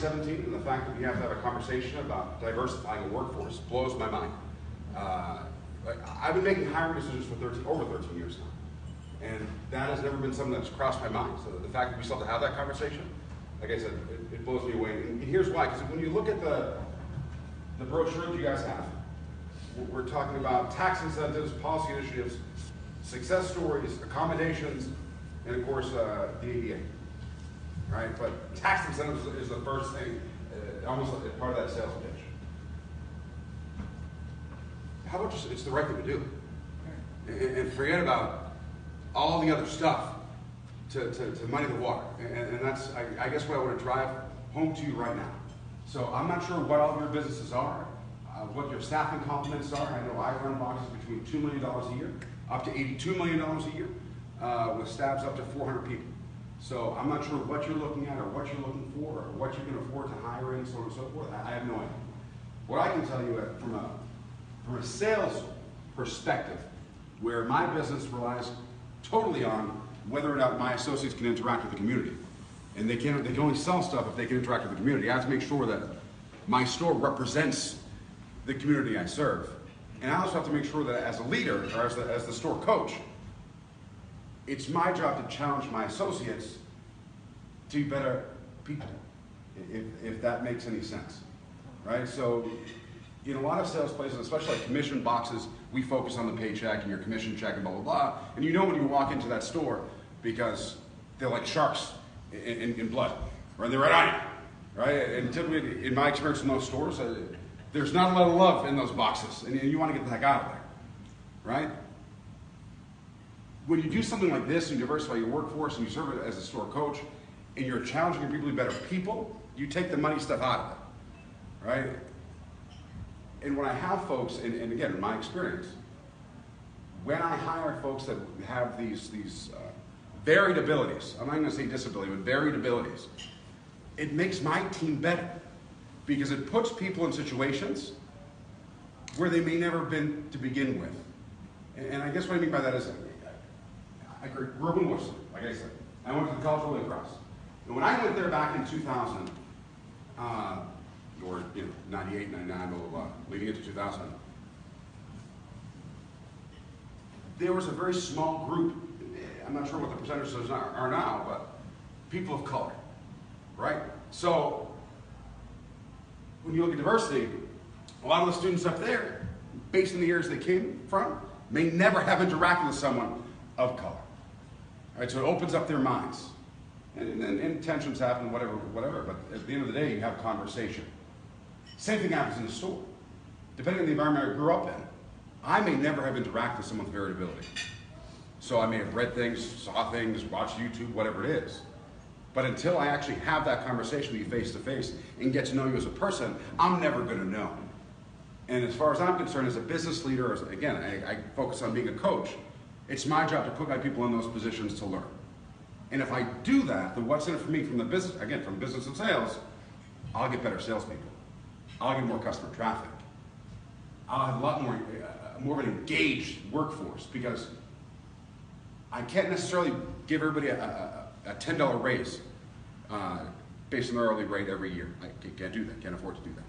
2017, and the fact that we have to have a conversation about diversifying a workforce blows my mind. I've been making hiring decisions for over 13 years now, and that has never been something that's crossed my mind. So the fact that we still have to have that conversation, like I said, it blows me away. And here's why, because when you look at the brochure that you guys have, we're talking about tax incentives, policy initiatives, success stories, accommodations, and of course the ADA. Right? But tax incentives is the first thing, almost like part of that sales pitch. How about just, it's the right thing to do. And forget about all the other stuff to muddy the water. And that's, I guess, what I want to drive home to you right now. So I'm not sure what all of your businesses are, what your staffing complements are. I know I run boxes between $2 million a year, up to $82 million a year, with staffs up to 400 people. So I'm not sure what you're looking at or what you're looking for or what you can afford to hire in, so on and so forth. I have no idea. What I can tell you from a sales perspective, where my business relies totally on whether or not my associates can interact with the community. And they can only sell stuff if they can interact with the community. I have to make sure that my store represents the community I serve. And I also have to make sure that as a leader, or as the store coach, it's my job to challenge my associates to be better people, if that makes any sense, right? So in a lot of sales places, especially like commission boxes, we focus on the paycheck and your commission check and blah, blah, blah. And you know when you walk into that store because they're like sharks in blood, right? They're right on you, right? And typically, in my experience in those stores, there's not a lot of love in those boxes, and you want to get the heck out of there, right? When you do something like this and you diversify your workforce and you serve it as a store coach and you're challenging your people to be better people, you take the money stuff out of it, right? And when I have folks, and again, in my experience, when I hire folks that have these varied abilities, I'm not going to say disability, but varied abilities, it makes my team better because it puts people in situations where they may never have been to begin with. And I guess what I mean by that is, I grew up in Worcester, like I said. I went to the College of Holy Cross. And when I went there back in 2000, or 98, 99, blah, blah, blah, leading into 2000, there was a very small group, I'm not sure what the percentages are now, but people of color, right? So when you look at diversity, a lot of the students up there, based on the areas they came from, may never have interacted with someone of color. Right, so it opens up their minds. And tensions happen, whatever, but at the end of the day, you have a conversation. Same thing happens in the store. Depending on the environment I grew up in, I may never have interacted with someone with variability. So I may have read things, saw things, watched YouTube, whatever it is. But until I actually have that conversation with you face to face and get to know you as a person, I'm never going to know. And as far as I'm concerned, as a business leader, again, I focus on being a coach. It's my job to put my people in those positions to learn. And if I do that, then what's in it for me from the business, again, from business and sales, I'll get better salespeople. I'll get more customer traffic. I'll have a lot more of an engaged workforce because I can't necessarily give everybody a $10 raise based on their hourly rate every year. I can't do that, can't afford to do that.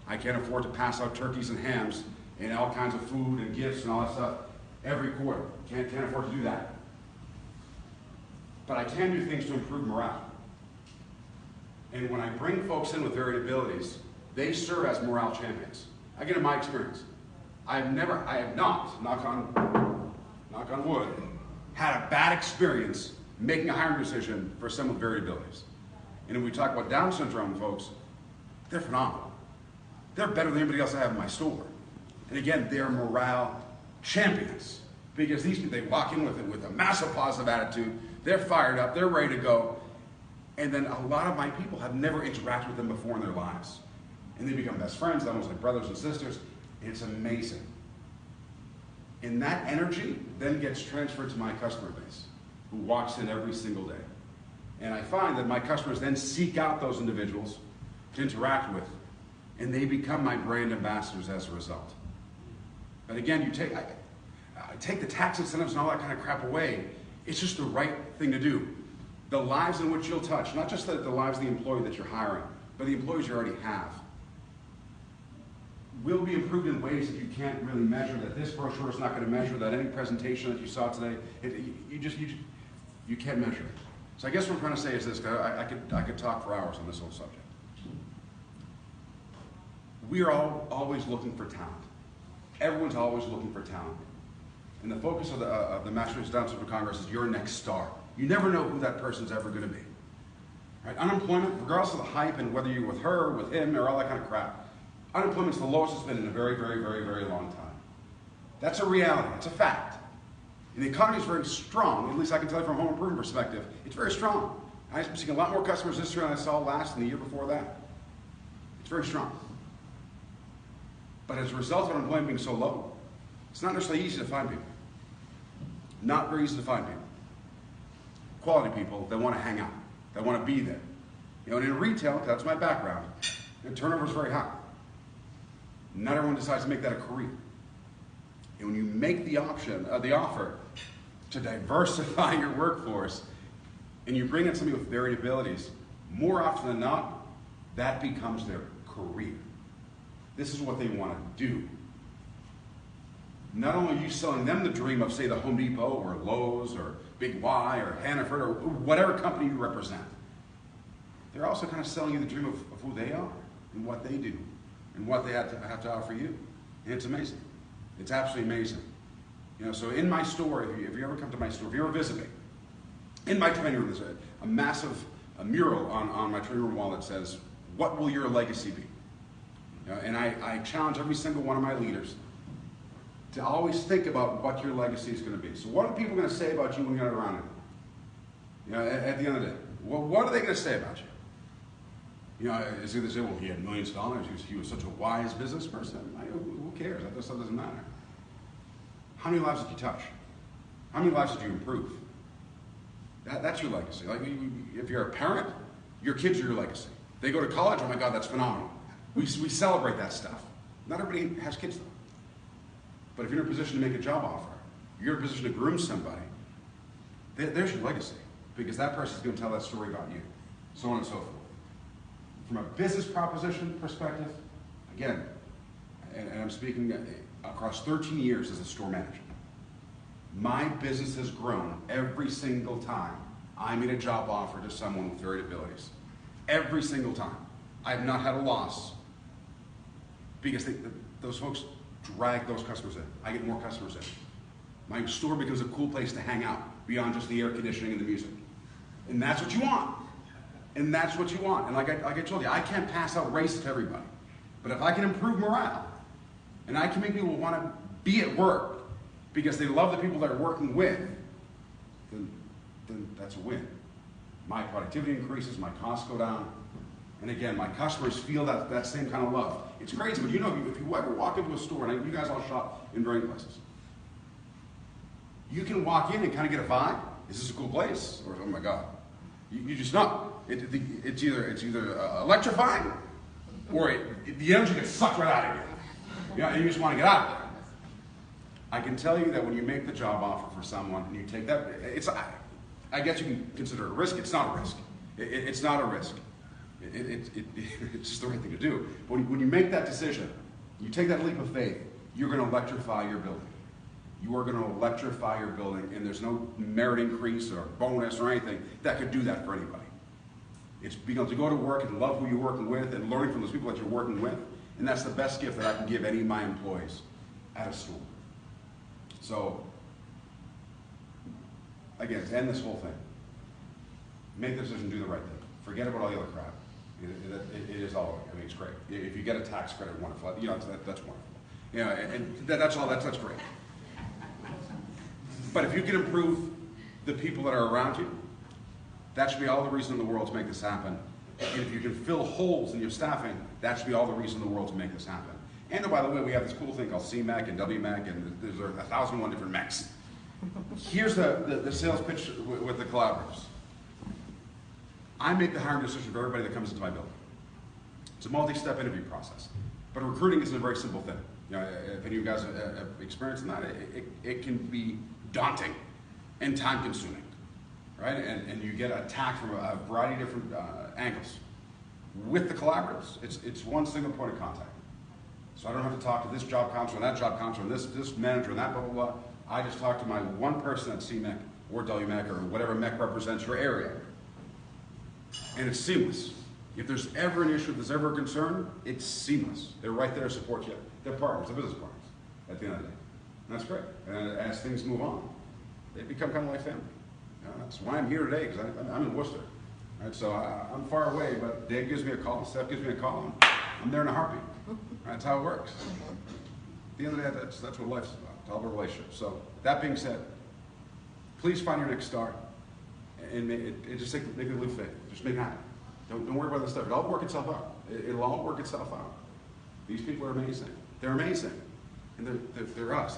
I can't afford to pass out turkeys and hams and all kinds of food and gifts and all that stuff every quarter. Can't afford to do that. But I can do things to improve morale. And when I bring folks in with varied abilities, they serve as morale champions. Again, in my experience, I have not, knock on wood, had a bad experience making a hiring decision for someone with varied abilities. And when we talk about Down syndrome folks, they're phenomenal. They're better than anybody else I have in my store. And again, they're morale champions because these people, they walk in with a massive positive attitude. They're fired up. They're ready to go. And then a lot of my people have never interacted with them before in their lives. And they become best friends, almost like brothers and sisters. It's amazing. And that energy then gets transferred to my customer base, who walks in every single day. And I find that my customers then seek out those individuals to interact with, and they become my brand ambassadors as a result. But again, you take the tax incentives and all that kind of crap away. It's just the right thing to do. The lives in which you'll touch, not just the lives of the employee that you're hiring, but the employees you already have will be improved in ways that you can't really measure, that this brochure is not going to measure, that any presentation that you saw today, you can't measure it. So I guess what I'm trying to say is this, I could talk for hours on this whole subject. We are always looking for talent. Everyone's always looking for talent. And the focus of the Massachusetts Downtown Congress is your next star. You never know who that person's ever going to be. Right? Unemployment, regardless of the hype and whether you're with her, with him, or all that kind of crap, unemployment's the lowest it's been in a very, very, very, very long time. That's a reality. It's a fact. And the economy is very strong. At least I can tell you from a home improvement perspective, it's very strong. I'm seeing a lot more customers this year than I saw last and the year before that. It's very strong. But as a result of unemployment being so low, it's not necessarily easy to find people. Not very easy to find people. Quality people that want to hang out, that want to be there. You know, and in retail, that's my background, the turnover is very high. Not everyone decides to make that a career. And when you make the offer to diversify your workforce, and you bring in somebody with varied abilities, more often than not, that becomes their career. This is what they want to do. Not only are you selling them the dream of, say, the Home Depot or Lowe's or Big Y or Hannaford or whatever company you represent, they're also kind of selling you the dream of who they are and what they do and what they have to offer you. And it's amazing. It's absolutely amazing. You know, so in my store, if you ever come to my store, if you ever visit me, in my training room, there's a massive mural on my training room wall that says, "What will your legacy be?" You know, and I challenge every single one of my leaders to always think about what your legacy is going to be. So what are people going to say about you when you're not around anymore? You know, at the end of the day, well, what are they going to say about you? You know, is he going to say, well, he had millions of dollars, he was such a wise business person? Who cares? That stuff doesn't matter. How many lives did you touch? How many lives did you improve? That's your legacy. Like, if you're a parent, your kids are your legacy. They go to college, oh my God, that's phenomenal. We celebrate that stuff. Not everybody has kids though. But if you're in a position to make a job offer, you're in a position to groom somebody, there's your legacy. Because that person's going to tell that story about you. So on and so forth. From a business proposition perspective, again, and I'm speaking across 13 years as a store manager, my business has grown every single time I made a job offer to someone with varied abilities. Every single time. I have not had a loss because those folks drag those customers in. I get more customers in. My store becomes a cool place to hang out beyond just the air conditioning and the music. And that's what you want. And that's what you want. And like I told you, I can't pass out race to everybody. But if I can improve morale, and I can make people want to be at work because they love the people they're working with, then that's a win. My productivity increases, my costs go down, and again, my customers feel that same kind of love. It's crazy, but you know, if you ever walk into a store, and you guys all shop in varying places, you can walk in and kind of get a vibe. Is this a cool place? Or, oh my God. You just know. It's either electrifying, or the energy gets sucked right out of you. You know, and you just want to get out of there. I can tell you that when you make the job offer for someone and you take that, I guess you can consider it a risk. It's not a risk. It's not a risk. It's just the right thing to do. But when you make that decision, you take that leap of faith, you're going to electrify your building. You are going to electrify your building, and there's no merit increase or bonus or anything that could do that for anybody. It's being able to go to work and love who you're working with and learning from those people that you're working with, and that's the best gift that I can give any of my employees at a store. So, again, to end this whole thing, make the decision, do the right thing. Forget about all the other crap. It is all, I mean, it's great. If you get a tax credit, wonderful. You know, that's wonderful. You know, and that's all, that's great. But if you can improve the people that are around you, that should be all the reason in the world to make this happen. And if you can fill holes in your staffing, that should be all the reason in the world to make this happen. And oh, by the way, we have this cool thing called CMAC and WMAC, and there's 1,001 different MECs. Here's the sales pitch with the collaboratives. I make the hiring decision for everybody that comes into my building. It's a multi-step interview process. But recruiting isn't a very simple thing. You know, if any of you guys have experienced that, it can be daunting and time-consuming, right? And you get attacked from a variety of different angles. With the collaboratives, it's one single point of contact. So I don't have to talk to this job counselor and that job counselor and this manager and that blah, blah, blah. I just talk to my one person at CMEC or WMEC or whatever MEC represents your area. And it's seamless. If there's ever an issue, if there's ever a concern, it's seamless. They're right there to support you. They're partners, they're business partners at the end of the day. And that's great. And as things move on, they become kind of like family. That's why I'm here today, because I'm in Worcester. Right, so I'm far away, but Dave gives me a call, Steph gives me a call, and I'm there in a heartbeat. That's how it works. At the end of the day, that's what life's about. It's all about relationships. So that being said, please find your next star, and just make it live faith. Just make it happen. Don't worry about this stuff. It'll all work itself out. It'll all work itself out. These people are amazing. They're amazing, and they're us.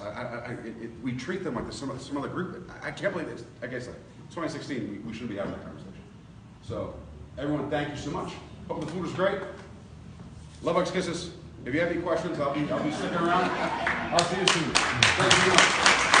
We treat them like some other group. I can't believe this. I guess 2016, we shouldn't be having that conversation. So, everyone, thank you so much. Hope the food was great. Love, hugs, kisses. If you have any questions, I'll be sticking around. I'll see you soon. Thank you very much.